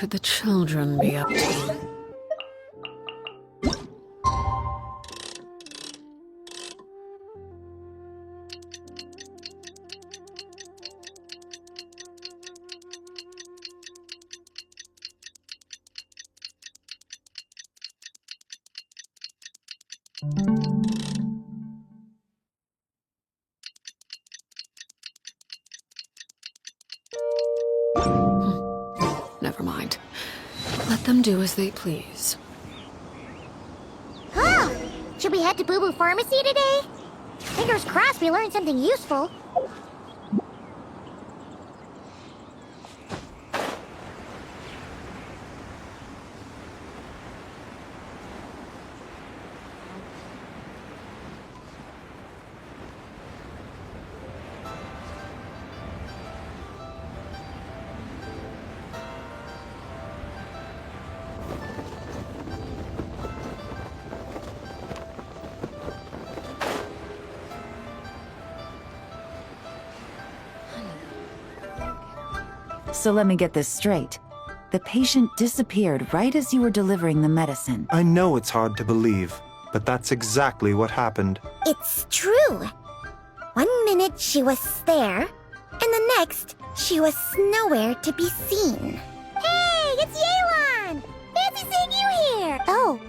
could the children be up to? Never mind. Let them do as they please. Oh! Should we head to Boo Boo Pharmacy today? Fingers crossed we learn something useful. So let me get this straight. The patient disappeared right as you were delivering the medicine. I know it's hard to believe, but that's exactly what happened. It's true. 1 minute she was there, and the next she was nowhere to be seen. Hey, it's Yelan! Fancy seeing you here! Oh,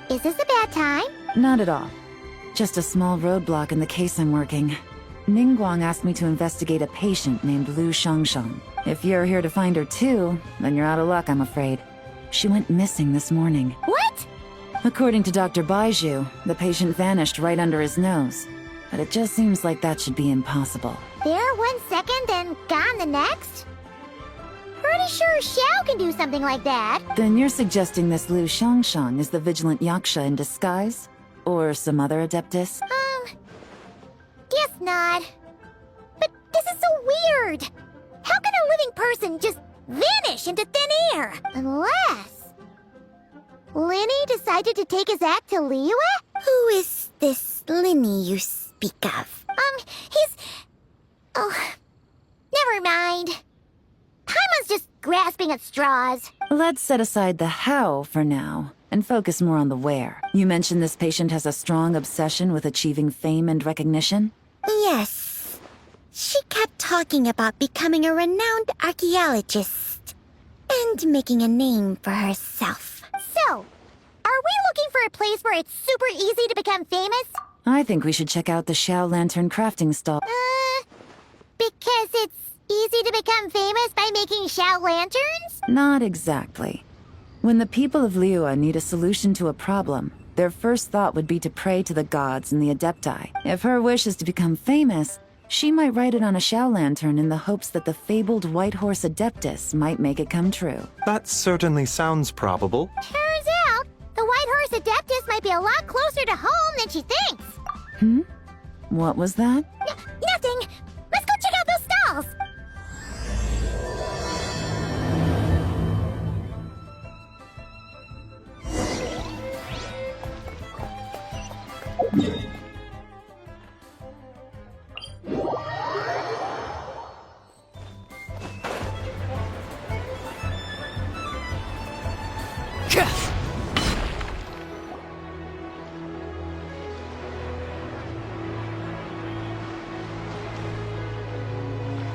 is this a bad time? Not at all. Just a small roadblock in the case I'm working. Ningguang asked me to investigate a patient named Lu Shangshang. If you're here to find her too, then you're out of luck, I'm afraid. She went missing this morning. What? According to Dr. Baiju, the patient vanished right under his nose. But it just seems like that should be impossible. There 1 second, then gone the next? Pretty sure Xiao can do something like that. Then you're suggesting this Lu Shangshang is the vigilant Yaksha in disguise? Or some other adeptus? Guess not. But this is so weird. How can a living person just vanish into thin air? Unless Linny decided to take his act to Liyue? Who is this Linny you speak of? He's... Oh, never mind. Paimon's just grasping at straws. Let's set aside the how for now, and focus more on the where. You mentioned this patient has a strong obsession with achieving fame and recognition? Yes. She kept talking about becoming a renowned archaeologist and making a name for herself. So, are we looking for a place where it's super easy to become famous? I think we should check out the Xiao Lantern crafting stall. Because it's easy to become famous by making Xiao lanterns? Not exactly. When the people of Liyue need a solution to a problem, their first thought would be to pray to the gods and the Adepti. If her wish is to become famous, she might write it on a Xiao lantern in the hopes that the fabled White Horse Adeptus might make it come true. That certainly sounds probable. Turns out, the White Horse Adeptus might be a lot closer to home than she thinks. What was that? Nothing! Let's go check out those stalls!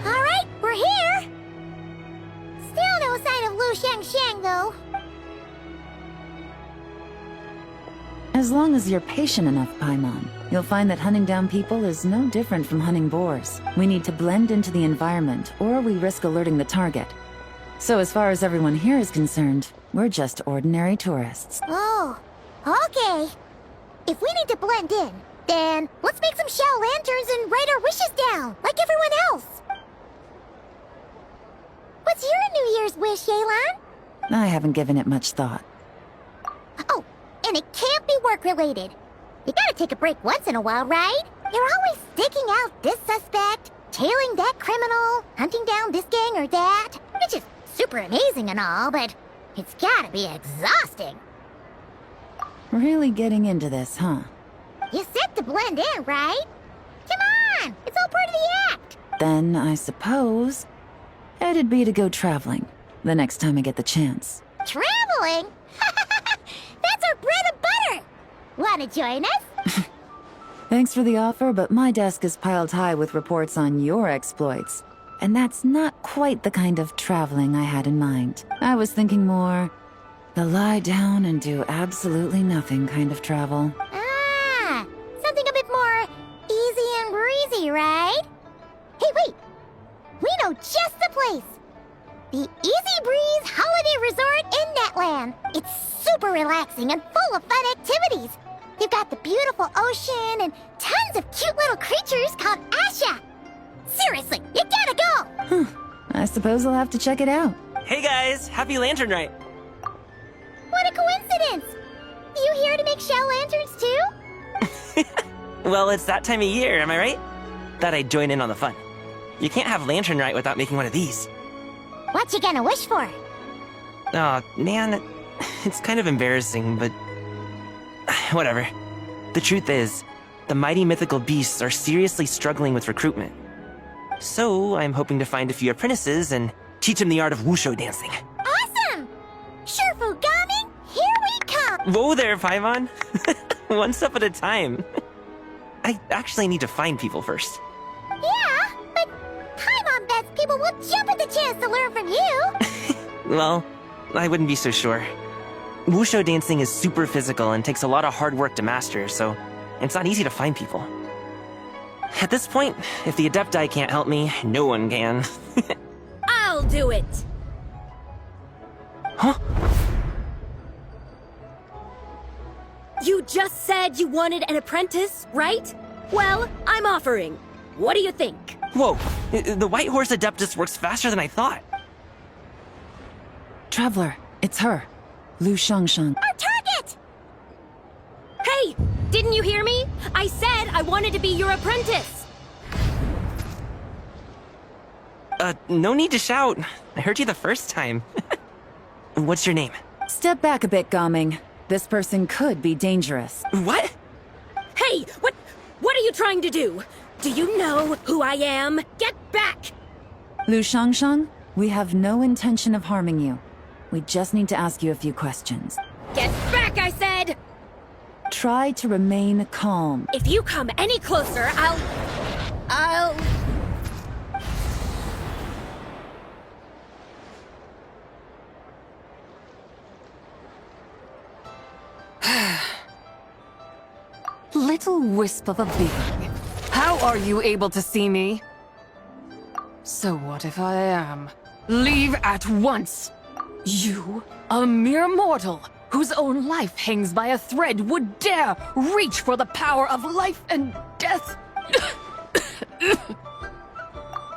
Alright, we're here! Still no sign of Lu Shangshang, though. As long as you're patient enough, Paimon, you'll find that hunting down people is no different from hunting boars. We need to blend into the environment, or we risk alerting the target. So as far as everyone here is concerned, we're just ordinary tourists. Oh, okay. If we need to blend in, then let's make some Xiao lanterns and write our wishes down, like everyone else. What's your New Year's wish, Yelan? I haven't given it much thought. Oh, and it can't be work-related. You gotta take a break once in a while, right? You're always sticking out this suspect, tailing that criminal, hunting down this gang or that, which is super amazing and all, but it's gotta be exhausting. Really getting into this, huh? You said to blend in, right? Come on, it's all part of the act. Then, I suppose, it'd be to go traveling. the next time I get the chance. Traveling? That's our bread and butter! Wanna join us? Thanks for the offer, but my desk is piled high with reports on your exploits. And that's not quite the kind of traveling I had in mind. I was thinking more the lie down and do absolutely nothing kind of travel. Ah, something a bit more easy and breezy, right? Hey, wait! We know just the place! The Easy Breeze Holiday Resort in Netland. It's super relaxing and full of fun activities. They've got the beautiful ocean and tons of cute little creatures called Asha. Seriously, you gotta go! I suppose I'll have to check it out. Hey guys, happy Lanternlit! What a coincidence! You here to make shell lanterns too? Well, it's that time of year, am I right? Thought I'd join in on the fun. You can't have Lanternlit without making one of these. What you gonna wish for? Aw, man, it's kind of embarrassing, but... whatever. The truth is, the mighty mythical beasts are seriously struggling with recruitment. So, I'm hoping to find a few apprentices and teach them the art of wushu dancing. Awesome! Shurfugami, here we come! Whoa there, Paimon! One step at a time. I actually need to find people first. Yeah, but Paimon bets people will jump at the chance to learn from you! Well, I wouldn't be so sure. Wushu dancing is super physical and takes a lot of hard work to master, so it's not easy to find people. At this point, if the Adepti can't help me, no one can. I'll do it! Huh? You just said you wanted an apprentice, right? Well, I'm offering. What do you think? Whoa, the White Horse Adeptus works faster than I thought. Traveler, it's her. Lu Shangshang. Our target! Hey, didn't you hear me? I said I wanted to be your apprentice! No need to shout. I heard you the first time. What's your name? Step back a bit, Gaming. This person could be dangerous. What? Hey, what are you trying to do? Do you know who I am? Get back! Lu Shangshang, we have no intention of harming you. We just need to ask you a few questions. Get back, I said! Try to remain calm. If you come any closer, I'll... Little wisp of a being. How are you able to see me? So what if I am? Leave at once! You, a mere mortal, whose own life hangs by a thread, would dare reach for the power of life and death?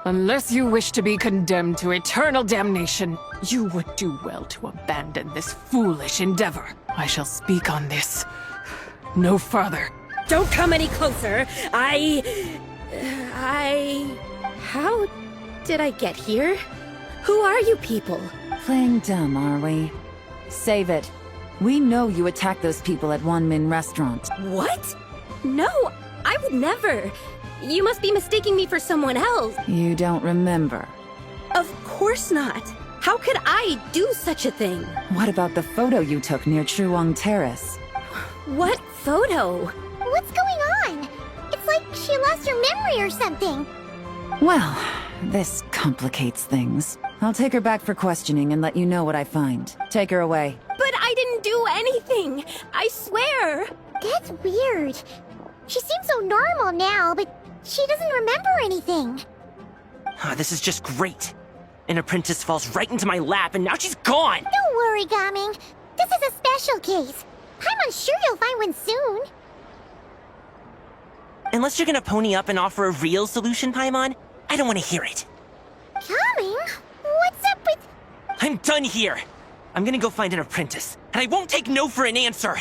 Unless you wish to be condemned to eternal damnation, you would do well to abandon this foolish endeavor. I shall speak on this no further. Don't come any closer. How did I get here? Who are you people? Playing dumb, are we? Save it. We know you attacked those people at Wanmin Restaurant. What? No, I would never. You must be mistaking me for someone else. You don't remember. Of course not. How could I do such a thing? What about the photo you took near Truong Terrace? What photo? What's going on? It's like she lost her memory or something. Well, this complicates things. I'll take her back for questioning and let you know what I find. Take her away. But I didn't do anything. I swear. That's weird. She seems so normal now, but she doesn't remember anything. This is just great. An apprentice falls right into my lap and now she's gone! Don't worry, Gaming. This is a special case. I'm sure you'll find one soon. Unless you're gonna pony up and offer a real solution, Paimon, I don't want to hear it. Gaming? What's up with... I'm done here! I'm gonna go find an apprentice, and I won't take no for an answer!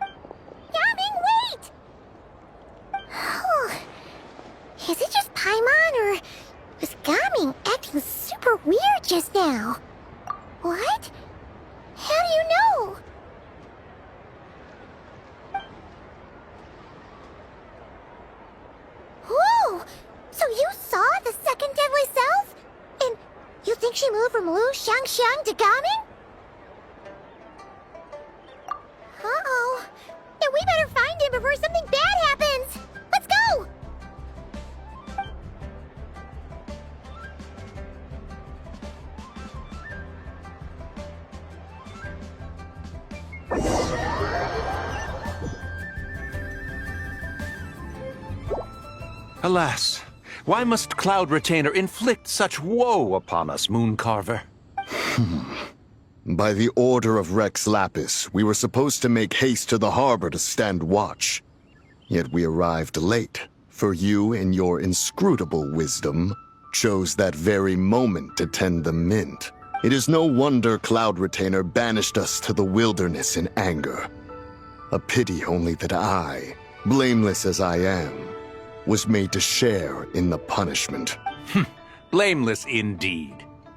Gaming, wait! Oh, is it just Paimon, or was Gaming acting super weird just now? What? How do you know? Whoa! So you saw the second deadly self? And she moved from Lu Xiangxiang to Gaming? Uh-oh. Then we better find him before something bad happens! Let's go! Alas, why must Cloud Retainer inflict such woe upon us, Mooncarver? By the order of Rex Lapis, we were supposed to make haste to the harbor to stand watch. Yet we arrived late, for you, in your inscrutable wisdom, chose that very moment to tend the mint. It is no wonder Cloud Retainer banished us to the wilderness in anger. A pity only that I, blameless as I am, was made to share in the punishment. Blameless indeed.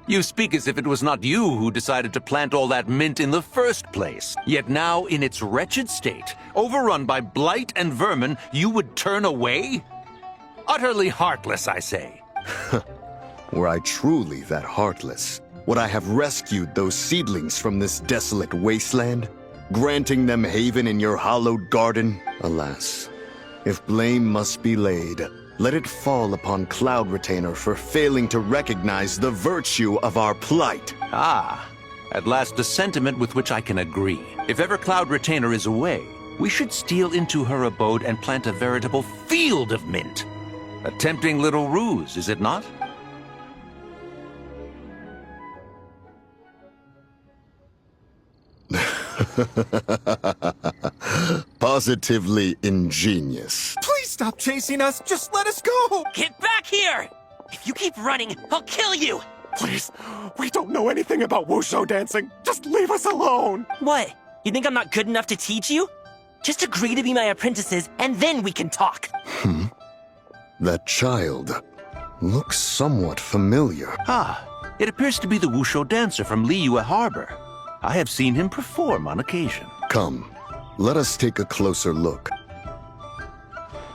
You speak as if it was not you who decided to plant all that mint in the first place. Yet now, in its wretched state, overrun by blight and vermin, you would turn away? Utterly heartless, I say. Were I truly that heartless, would I have rescued those seedlings from this desolate wasteland, granting them haven in your hallowed garden? Alas, if blame must be laid, let it fall upon Cloud Retainer for failing to recognize the virtue of our plight. Ah, at last a sentiment with which I can agree. If ever Cloud Retainer is away, we should steal into her abode and plant a veritable field of mint. A tempting little ruse, is it not? Positively ingenious. Please stop chasing us! Just let us go! Get back here! If you keep running, I'll kill you! Please, we don't know anything about wushu dancing. Just leave us alone! What? You think I'm not good enough to teach you? Just agree to be my apprentices, and then we can talk. That child looks somewhat familiar. Ah, it appears to be the Wushu dancer from Liyue Harbor. I have seen him perform on occasion. Come, let us take a closer look.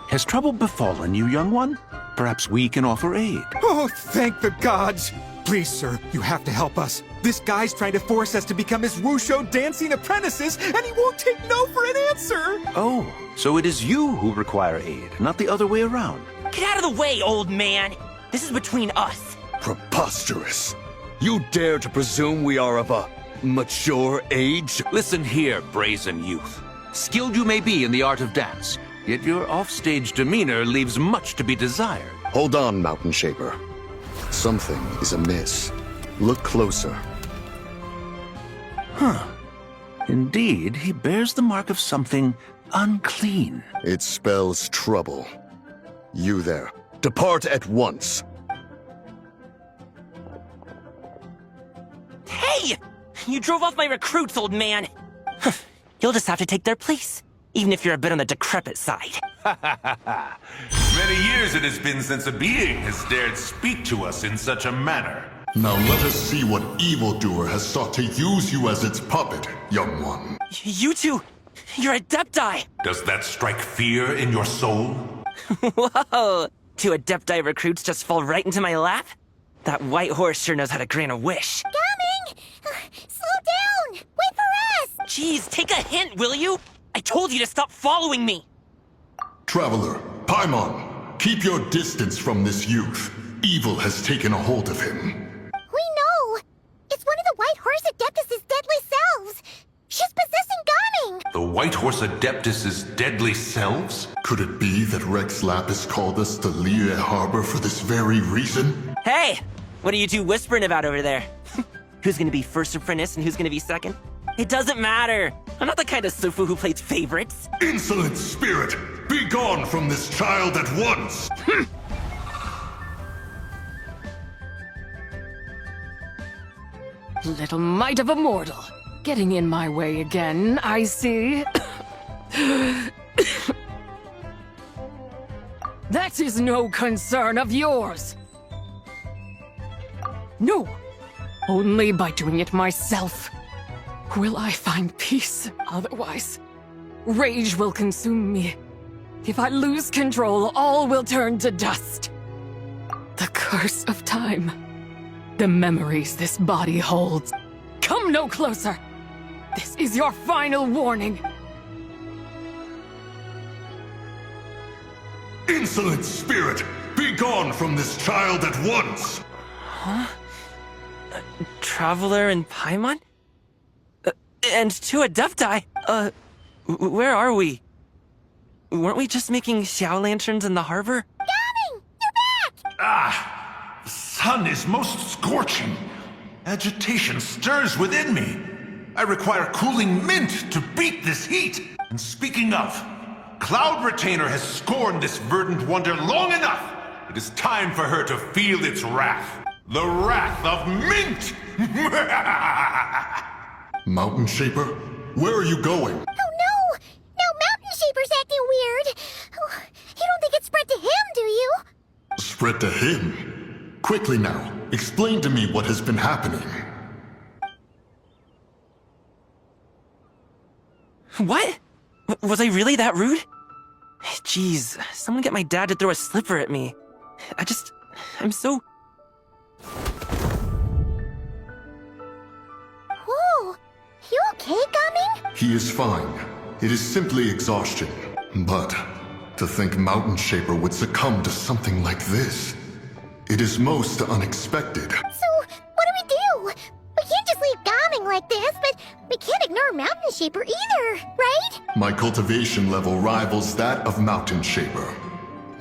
Has trouble befallen you, young one? Perhaps we can offer aid. Oh, thank the gods! Please, sir, you have to help us. This guy's trying to force us to become his wushu dancing apprentices, and he won't take no for an answer! Oh, so it is you who require aid, not the other way around. Get out of the way, old man! This is between us. Preposterous! You dare to presume we are of a mature age? Listen here, brazen youth. Skilled you may be in the art of dance, yet your offstage demeanor leaves much to be desired. Hold on, Mountain Shaper. Something is amiss. Look closer. Indeed, he bears the mark of something unclean. It spells trouble. You there, depart at once. Hey! You drove off my recruits, old man! You'll just have to take their place, even if you're a bit on the decrepit side. Many years it has been since a being has dared speak to us in such a manner. Now let us see what evildoer has sought to use you as its puppet, young one. You two, you're Adepti! Does that strike fear in your soul? Whoa! Two Adepti recruits just fall right into my lap? That white horse sure knows how to grant a wish. Coming! Slow down! Wait for us! Jeez, take a hint, will you? I told you to stop following me! Traveler, Paimon, keep your distance from this youth. Evil has taken a hold of him. We know! It's one of the White Horse Adeptus' deadly selves! She's possessing Gaming! The White Horse Adeptus' deadly selves? Could it be that Rex Lapis called us to Liyue Harbor for this very reason? Hey! What are you two whispering about over there? Who's gonna be first apprentice and who's gonna be second? It doesn't matter! I'm not the kind of Sufu who plays favorites! Insolent spirit! Be gone from this child at once! Little mite of a mortal. Getting in my way again, I see. That is no concern of yours. No, only by doing it myself will I find peace. Otherwise, rage will consume me. If I lose control, all will turn to dust. The curse of time. The memories this body holds. Come no closer! This is your final warning. Insolent spirit! Be gone from this child at once! Huh? Traveler and Paimon? And two Adepti? Where are we? Weren't we just making Xiao lanterns in the harbor? Coming! You're back! Ah! The sun is most scorching. Agitation stirs within me. I require cooling mint to beat this heat. And speaking of, Cloud Retainer has scorned this verdant wonder long enough. It is time for her to feel its wrath. The wrath of mint! Mountain Shaper, where are you going? Oh no! Now Mountain Shaper's acting weird! Oh, you don't think it's spread to him, do you? Spread to him? Quickly now, explain to me what has been happening. What? Was I really that rude? Jeez, someone get my dad to throw a slipper at me. I'm so... Whoa! You okay, Gaming? He is fine. It is simply exhaustion. But to think Mountain Shaper would succumb to something like this, it is most unexpected. So, what do? We can't just leave Gaming like this, but we can't ignore Mountain Shaper either, right? My cultivation level rivals that of Mountain Shaper.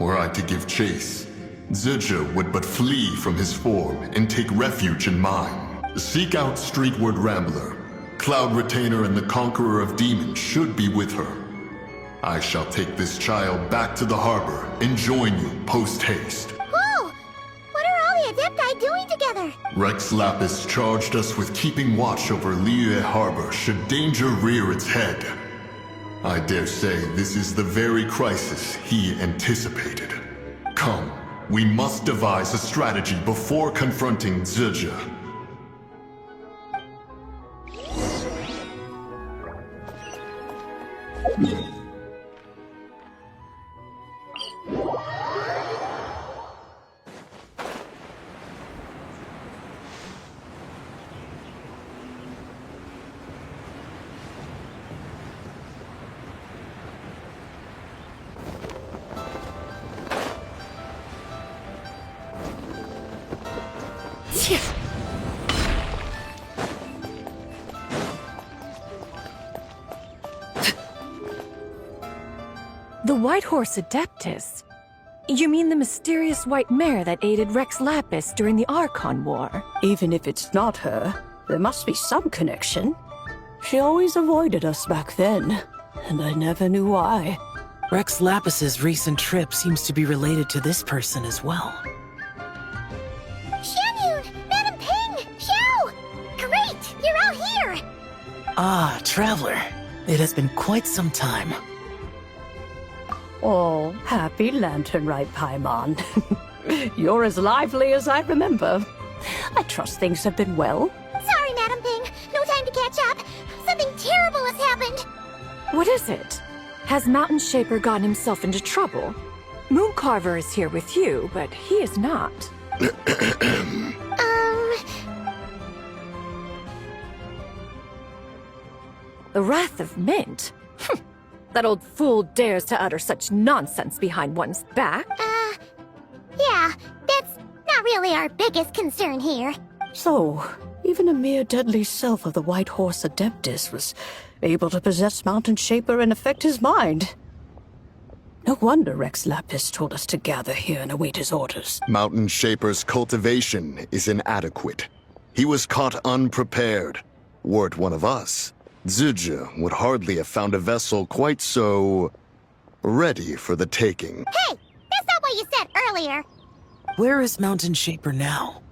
Were I to give chase, Zizha would but flee from his form and take refuge in mine. Seek out Streetward Rambler. Cloud Retainer and the Conqueror of Demons should be with her. I shall take this child back to the harbor and join you post-haste. Whoa! What are all the Adepti doing together? Rex Lapis charged us with keeping watch over Liyue Harbor should danger rear its head. I dare say this is the very crisis he anticipated. Come, we must devise a strategy before confronting Zizha. The White Horse Adeptus? You mean the mysterious white mare that aided Rex Lapis during the Archon War? Even if it's not her, there must be some connection. She always avoided us back then, and I never knew why. Rex Lapis's recent trip seems to be related to this person as well. Xianyun! Madam Ping! Xiao! Great! You're out here! Ah, Traveler. It has been quite some time. Oh, happy Lanternlit, Paimon. You're as lively as I remember. I trust things have been well. Sorry, Madam Ping. No time to catch up. Something terrible has happened. What is it? Has Mountain Shaper gotten himself into trouble? Mooncarver is here with you, but he is not. The Wrath of Mint? That old fool dares to utter such nonsense behind one's back. Yeah, that's not really our biggest concern here. So, even a mere deadly self of the White Horse Adeptus was able to possess Mountain Shaper and affect his mind. No wonder Rex Lapis told us to gather here and await his orders. Mountain Shaper's cultivation is inadequate. He was caught unprepared. Were it one of us, Zizha would hardly have found a vessel quite so... ready for the taking. Hey! That's not what you said earlier! Where is Mountain Shaper now?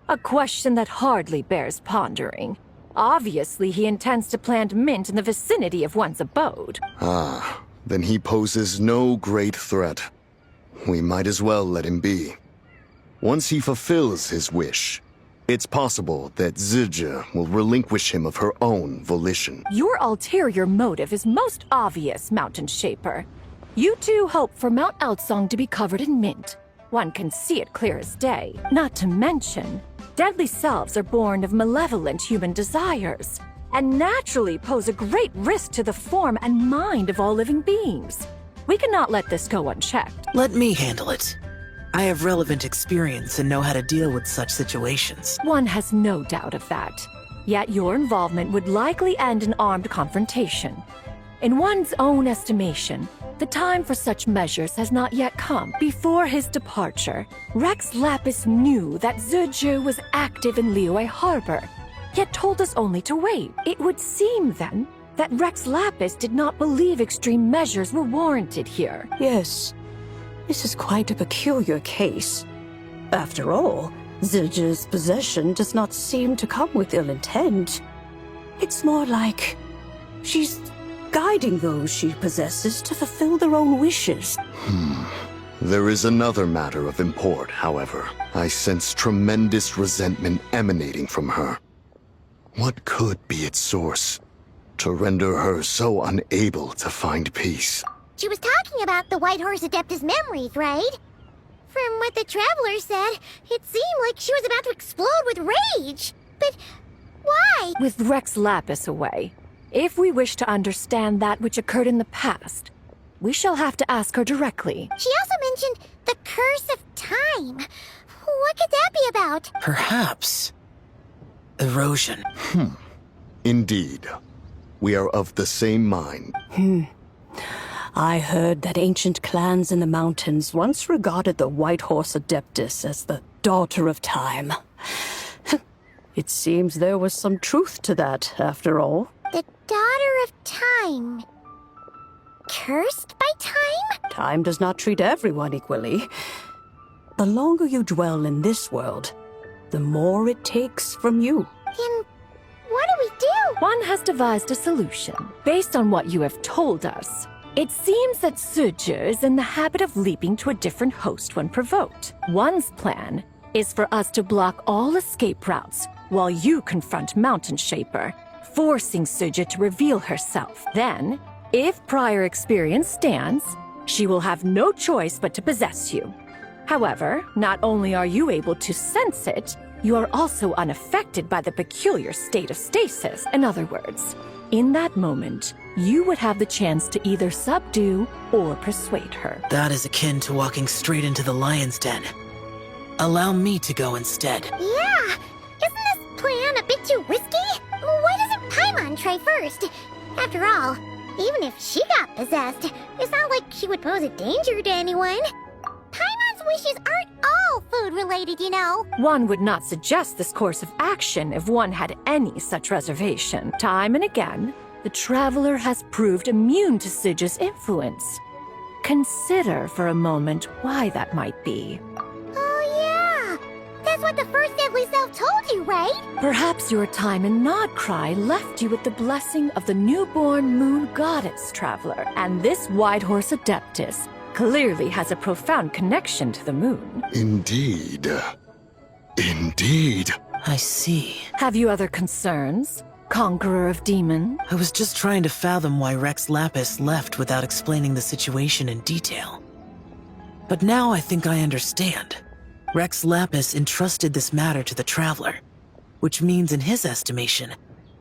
A question that hardly bears pondering. Obviously, he intends to plant mint in the vicinity of one's abode. Ah, then he poses no great threat. We might as well let him be. Once he fulfills his wish, it's possible that Zizha will relinquish him of her own volition. Your ulterior motive is most obvious, Mountain Shaper. You two hope for Mount Eltsong to be covered in mint. One can see it clear as day. Not to mention, deadly selves are born of malevolent human desires, and naturally pose a great risk to the form and mind of all living beings. We cannot let this go unchecked. Let me handle it. I have relevant experience and know how to deal with such situations. One has no doubt of that. Yet your involvement would likely end in armed confrontation. In one's own estimation, the time for such measures has not yet come. Before his departure, Rex Lapis knew that Zizhu was active in Liyue Harbor, yet told us only to wait. It would seem, then, that Rex Lapis did not believe extreme measures were warranted here. Yes, this is quite a peculiar case. After all, Zizhu's possession does not seem to come with ill intent. It's more like she's guiding those she possesses to fulfill their own wishes. There is another matter of import, however. I sense tremendous resentment emanating from her. What could be its source to render her so unable to find peace? She was talking about the White Horse Adeptus memories, right? From what the Traveler said, it seemed like she was about to explode with rage. But why? With Rex Lapis away, if we wish to understand that which occurred in the past, we shall have to ask her directly. She also mentioned the Curse of Time. What could that be about? Perhaps erosion. Indeed. We are of the same mind. I heard that ancient clans in the mountains once regarded the White Horse Adeptus as the daughter of time. It seems there was some truth to that, after all. The Daughter of Time. Cursed by time? Time does not treat everyone equally. The longer you dwell in this world, the more it takes from you. Then what do we do? One has devised a solution. Based on what you have told us, it seems that Zizhu is in the habit of leaping to a different host when provoked. One's plan is for us to block all escape routes while you confront Mountain Shaper, forcing Zizhu to reveal herself. Then, if prior experience stands, she will have no choice but to possess you. However, not only are you able to sense it, you are also unaffected by the peculiar state of stasis. In other words, in that moment, you would have the chance to either subdue or persuade her. That is akin to walking straight into the lion's den. Allow me to go instead. Yeah! Isn't this plan a bit too risky? Why doesn't Paimon try first? After all, even if she got possessed, it's not like she would pose a danger to anyone. Paimon's wishes aren't all food-related, you know. One would not suggest this course of action if one had any such reservation. Time and again, the Traveler has proved immune to Zizhu's influence. Consider for a moment why that might be. Oh yeah! That's what the first deadly self told you, right? Perhaps your time in Nodcry left you with the blessing of the newborn moon goddess, Traveler. And this White Horse Adeptus clearly has a profound connection to the moon. Indeed. Indeed. I see. Have you other concerns, Conqueror of Demons? I was just trying to fathom why Rex Lapis left without explaining the situation in detail. But now I think I understand. Rex Lapis entrusted this matter to the Traveler, which means in his estimation,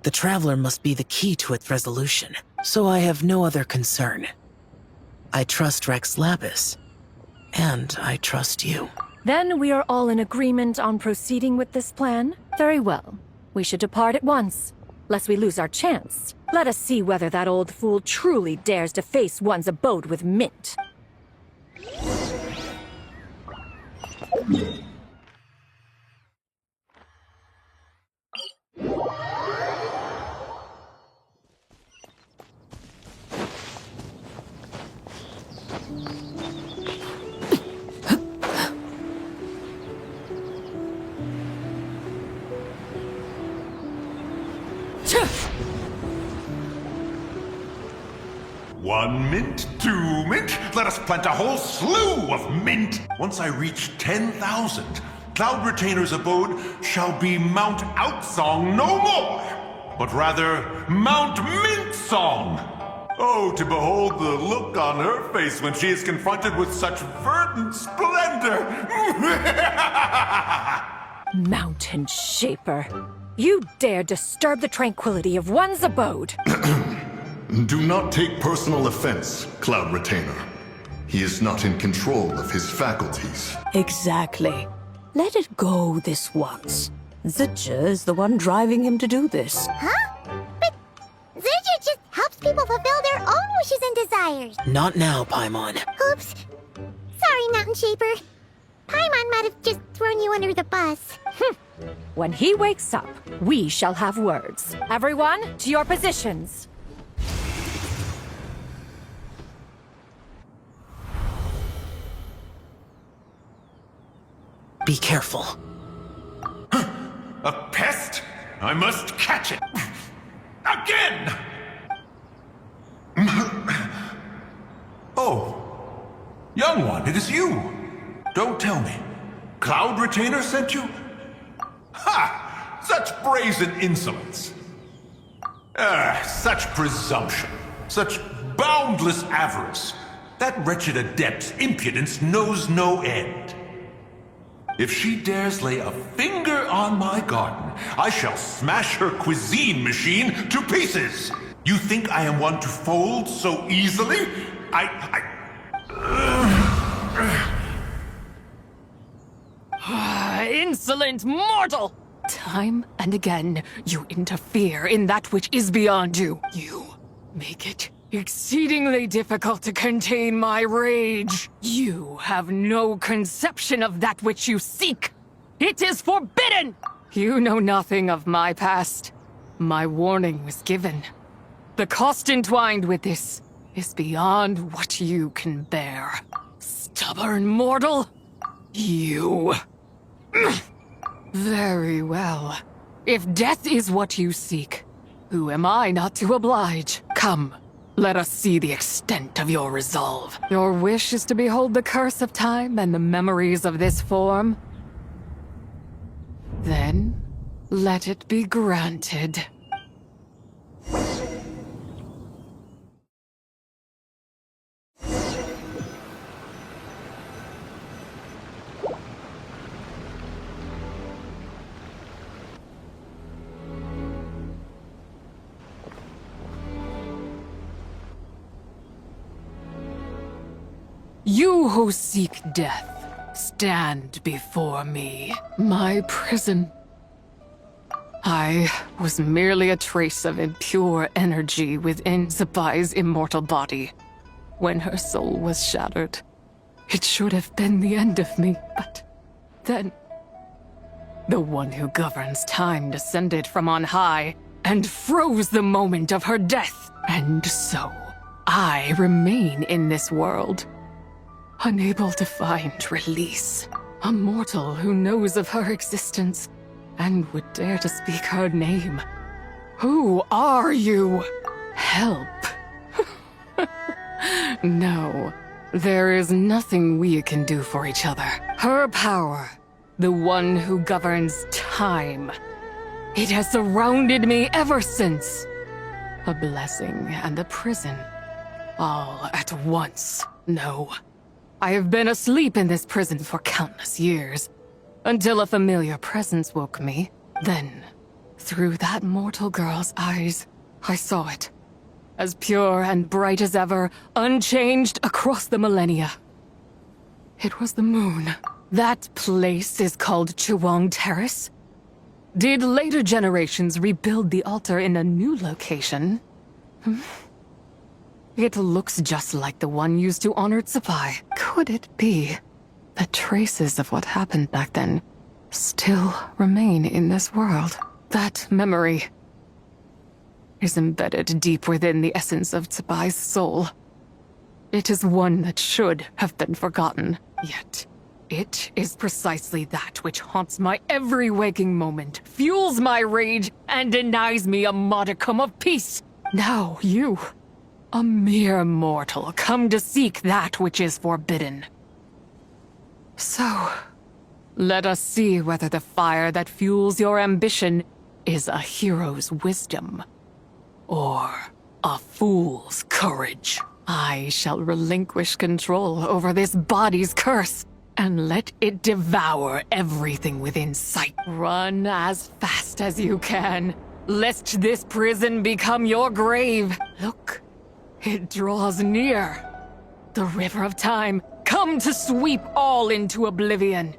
the Traveler must be the key to its resolution. So I have no other concern. I trust Rex Lapis, and I trust you. Then we are all in agreement on proceeding with this plan? Very well. We should depart at once, lest we lose our chance. Let us see whether that old fool truly dares to face one's abode with Mint. One mint, two mint, let us plant a whole slew of mint. Once I reach 10,000, Cloud Retainer's abode shall be Mount Outsong no more, but rather Mount Mint Song. Oh, to behold the look on her face when she is confronted with such verdant splendor! Mountain Shaper, you dare disturb the tranquility of one's abode. Do not take personal offense, Cloud Retainer. He is not in control of his faculties. Exactly. Let it go this once. Zidja is the one driving him to do this. Huh? But Zidja just helps people fulfill their own wishes and desires. Not now, Paimon. Oops. Sorry, Mountain Shaper. Paimon might have just thrown you under the bus. When he wakes up, we shall have words. Everyone, to your positions. Be careful. A pest? I must catch it. Again! Oh, young one, it is you. Don't tell me. Cloud Retainer sent you? Ha! Such brazen insolence. Such presumption. Such boundless avarice. That wretched adept's impudence knows no end. If she dares lay a finger on my garden, I shall smash her cuisine machine to pieces. You think I am one to fold so easily? Insolent mortal! Time and again, you interfere in that which is beyond you. You make it exceedingly difficult to contain my rage. You have no conception of that which you seek. It is forbidden! You know nothing of my past. My warning was given. The cost entwined with this is beyond what you can bear. Stubborn mortal! You... Very well. If death is what you seek, who am I not to oblige? Come, let us see the extent of your resolve. Your wish is to behold the curse of time and the memories of this form? Then, let it be granted. You who seek death, stand before me. My prison. I was merely a trace of impure energy within Zabai's immortal body. When her soul was shattered, it should have been the end of me, but then... the one who governs time descended from on high and froze the moment of her death. And so, I remain in this world, unable to find release. A mortal who knows of her existence and would dare to speak her name. Who are you? Help. No, there is nothing we can do for each other. Her power, the one who governs time, it has surrounded me ever since. A blessing and a prison, all at once. No. I have been asleep in this prison for countless years, until a familiar presence woke me. Then, through that mortal girl's eyes, I saw it. As pure and bright as ever, unchanged across the millennia. It was the moon. That place is called Chuang Terrace. Did later generations rebuild the altar in a new location? It looks just like the one used to honor Zabai. Could it be that traces of what happened back then still remain in this world? That memory is embedded deep within the essence of Zabai's soul. It is one that should have been forgotten, yet it is precisely that which haunts my every waking moment, fuels my rage, and denies me a modicum of peace. Now you... a mere mortal, come to seek that which is forbidden. So, let us see whether the fire that fuels your ambition is a hero's wisdom, or A fool's courage. I shall relinquish control over this body's curse and let it devour everything within sight. Run as fast as you can, lest this prison become your grave. Look, it draws near. The river of time, come to sweep all into oblivion.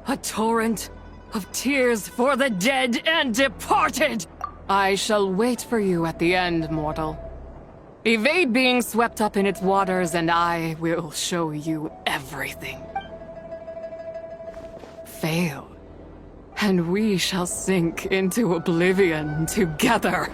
A torrent of tears for the dead and departed. I shall wait for you at the end, mortal. Evade being swept up in its waters, and I will show you everything. Fail, and we shall sink into oblivion together.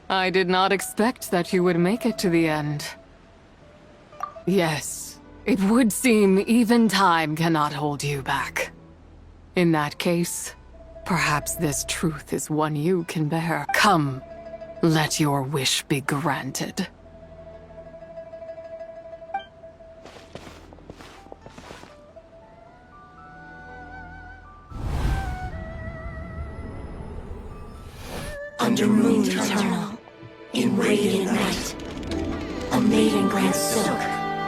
I did not expect that you would make it to the end. Yes, it would seem even time cannot hold you back. In that case, perhaps this truth is one you can bear. Come, let your wish be granted. Under moon eternal, in radiant night, a maiden grants silk,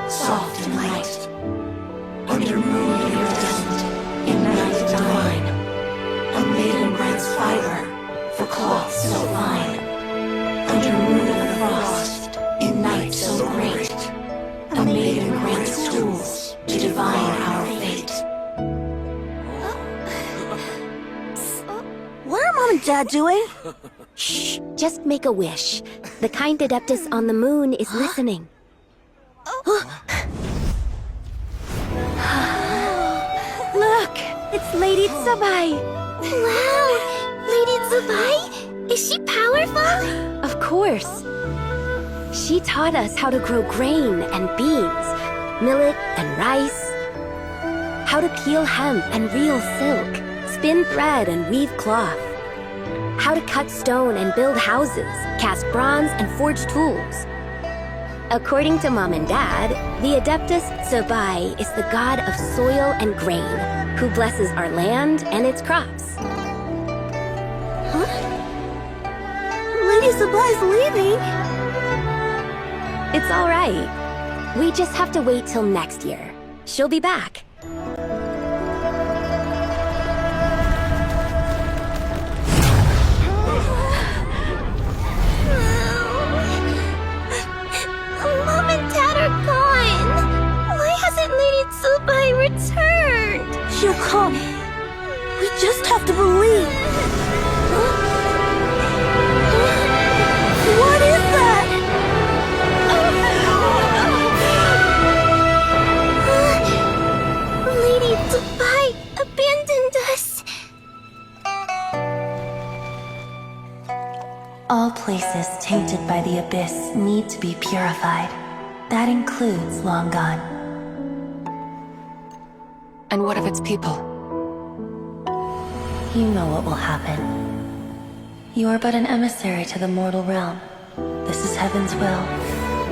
soft and light. Under moon iridescent, in night divine, a maiden grants fiber for cloth so fine. Under moon of frost, in night so great, a maiden grants tools to divine our fate. What are Mom and Dad doing? Shh, just make a wish. The kind Adeptus on the moon is listening. Look, it's Lady Tsubai. Wow! Lady Tsubai? Is she powerful? Of course. She taught us how to grow grain and beans, millet and rice, how to peel hemp and reel silk, spin thread and weave cloth, how to cut stone and build houses, cast bronze and forge tools. According to Mom and Dad, the Adeptus Tsubai is the god of soil and grain, who blesses our land and its crops. Huh? Lady Tsubai's leaving. It's all right. We just have to wait till next year. She'll be back. Mom and Dad are gone. Why hasn't Lady Tsubai returned? She'll come. We just have to believe. What is that? Lady Tsubai abandoned us. All places tainted by the abyss need to be purified. That includes Long Gone. And what of its people? You know what will happen. You are but an emissary to the mortal realm. This is Heaven's will.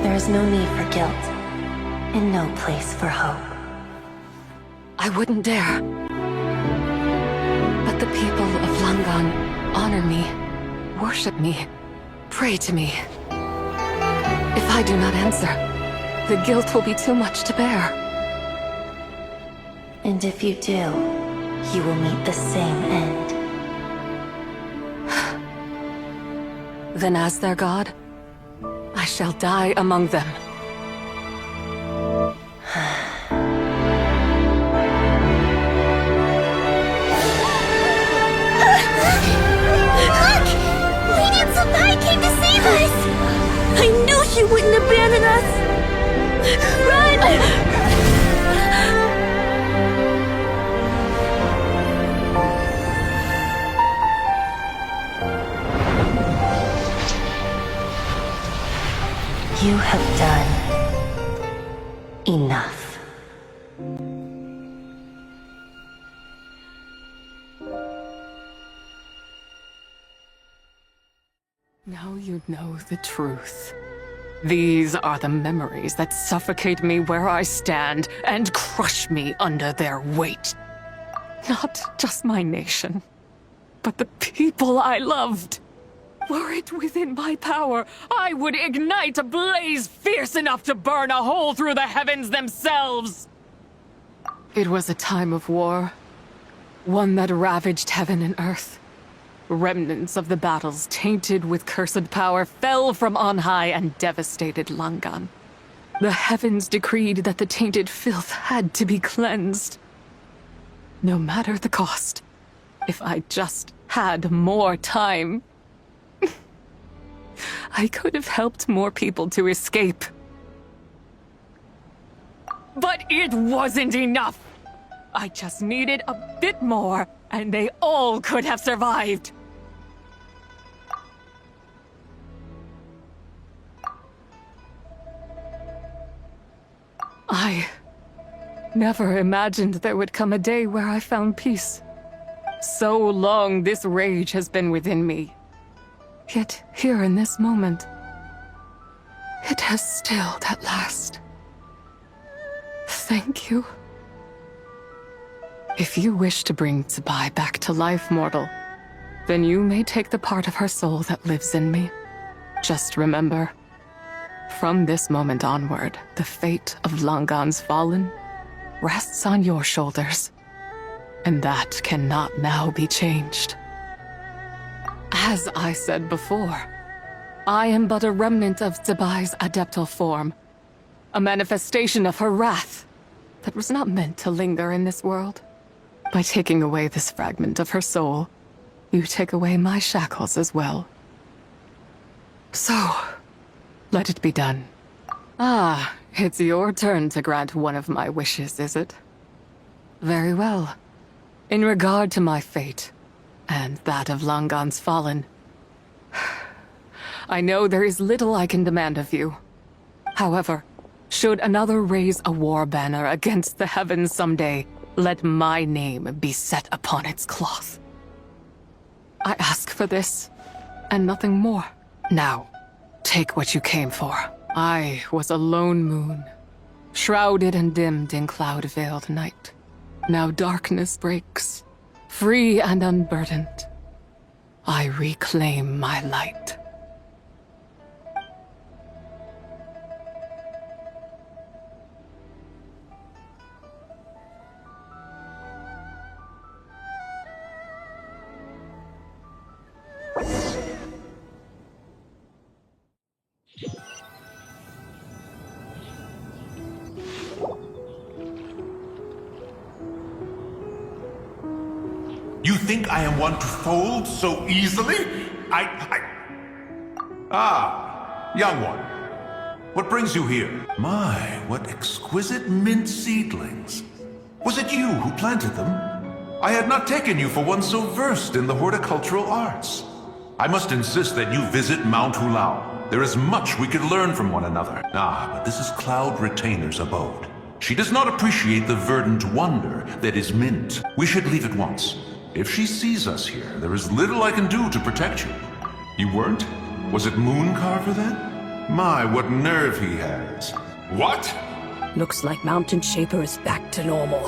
There is no need for guilt. and no place for hope. I wouldn't dare. But the people of Langan honor me, worship me, pray to me. If I do not answer, the guilt will be too much to bear. And if you do, you will meet the same end. Then as their god, I shall die among them. I knew she wouldn't abandon us! Run! You have done enough. Now you know the truth. These are the memories that suffocate me where I stand and crush me under their weight. Not just my nation, but the people I loved. Were it within my power, I would ignite a blaze fierce enough to burn a hole through the heavens themselves. It was a time of war, one that ravaged heaven and earth. Remnants of the battles tainted with cursed power fell from on high and devastated Langan. The heavens decreed that the tainted filth had to be cleansed. No matter the cost, if I just had more time, I could have helped more people to escape. But it wasn't enough! I just needed a bit more, and they all could have survived. I never imagined there would come a day where I found peace. So long this rage has been within me. Yet here in this moment, it has stilled at last. Thank you. If you wish to bring Tsubai back to life, mortal, then you may take the part of her soul that lives in me. Just remember, from this moment onward, the fate of Langan's fallen rests on your shoulders, and that cannot now be changed. As I said before, I am but a remnant of Tsubai's adeptal form, a manifestation of her wrath that was not meant to linger in this world. By taking away this fragment of her soul, you take away my shackles as well. So, let it be done. Ah, it's your turn to grant one of my wishes, is it? Very well. In regard to my fate, and that of Langan's fallen, I know there is little I can demand of you. However, should another raise a war banner against the heavens someday, let my name be set upon its cloth. I ask for this, and nothing more. Now, take what you came for. I was a lone moon, shrouded and dimmed in cloud-veiled night. Now darkness breaks, free and unburdened. I reclaim my light. You think I am one to fold so easily? Ah, young one. What brings you here? My, what exquisite mint seedlings. Was it you who planted them? I had not taken you for one so versed in the horticultural arts. I must insist that you visit Mount Hulao. There is much we could learn from one another. Ah, but this is Cloud Retainer's abode. She does not appreciate the verdant wonder that is mint. We should leave at once. If she sees us here, there is little I can do to protect you. You weren't? Was it Mooncarver then? My, what nerve he has. What? Looks like Mountain Shaper is back to normal.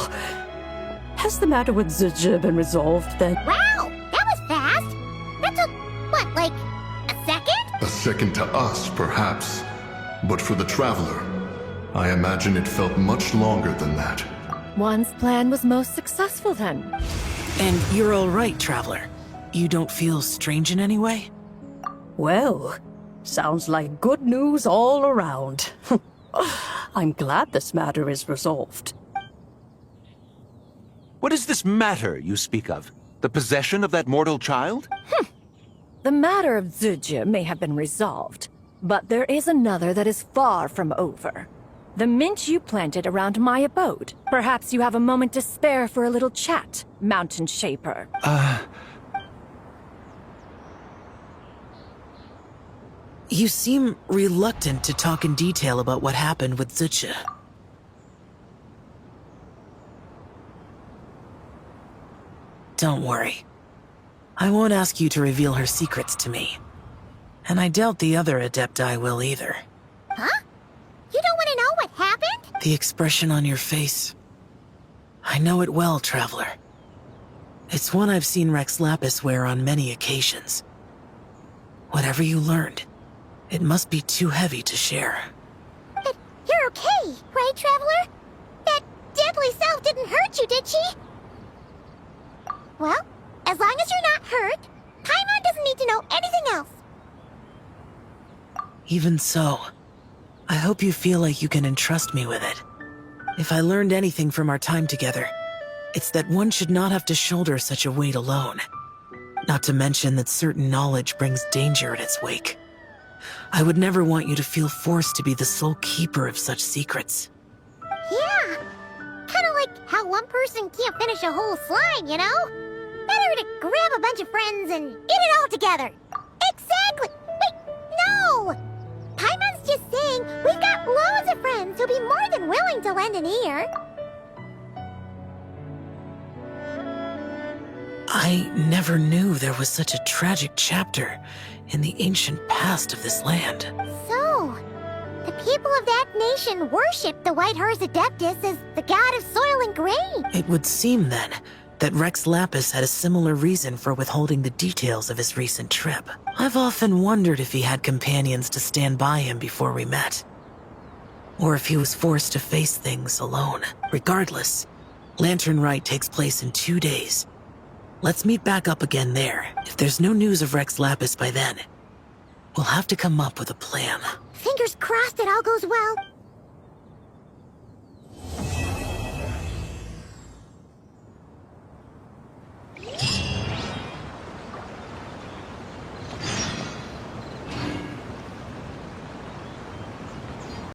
Has the matter with Zidja been resolved then? Wow, that was fast. That took, what, like a second? A second to us, perhaps. But for the Traveler, I imagine it felt much longer than that. One's plan was most successful then. And you're all right, Traveler. You don't feel strange in any way? Well, sounds like good news all around. I'm glad this matter is resolved. What is this matter you speak of? The possession of that mortal child? The matter of Zidja may have been resolved, but there is another that is far from over. The mint you planted around my abode. Perhaps you have a moment to spare for a little chat, Mountain Shaper. You seem reluctant to talk in detail about what happened with Zidja. Don't worry. I won't ask you to reveal her secrets to me. And I doubt the other Adepti will either. Huh? You don't want to know what happened? The expression on your face. I know it well, Traveler. It's one I've seen Rex Lapis wear on many occasions. Whatever you learned, it must be too heavy to share. But you're okay, right, Traveler? That deadly self didn't hurt you, did she? Well, as long as you're not hurt, Paimon doesn't need to know anything else. Even so, I hope you feel like you can entrust me with it. If I learned anything from our time together, it's that one should not have to shoulder such a weight alone. Not to mention that certain knowledge brings danger in its wake. I would never want you to feel forced to be the sole keeper of such secrets. Yeah, kind of like how one person can't finish a whole slime, you know? Better to grab a bunch of friends and eat it all together. Exactly! Wait, no! Paimon's just saying we've got loads of friends who'll be more than willing to lend an ear. I never knew there was such a tragic chapter in the ancient past of this land. So, the people of that nation worship the White Horse Adeptus as the god of soil and grain. It would seem, then, that Rex Lapis had a similar reason for withholding the details of his recent trip. I've often wondered if he had companions to stand by him before we met. Or if he was forced to face things alone. Regardless, Lanternlit takes place in 2 days. Let's meet back up again there. If there's no news of Rex Lapis by then, we'll have to come up with a plan. Fingers crossed it all goes well.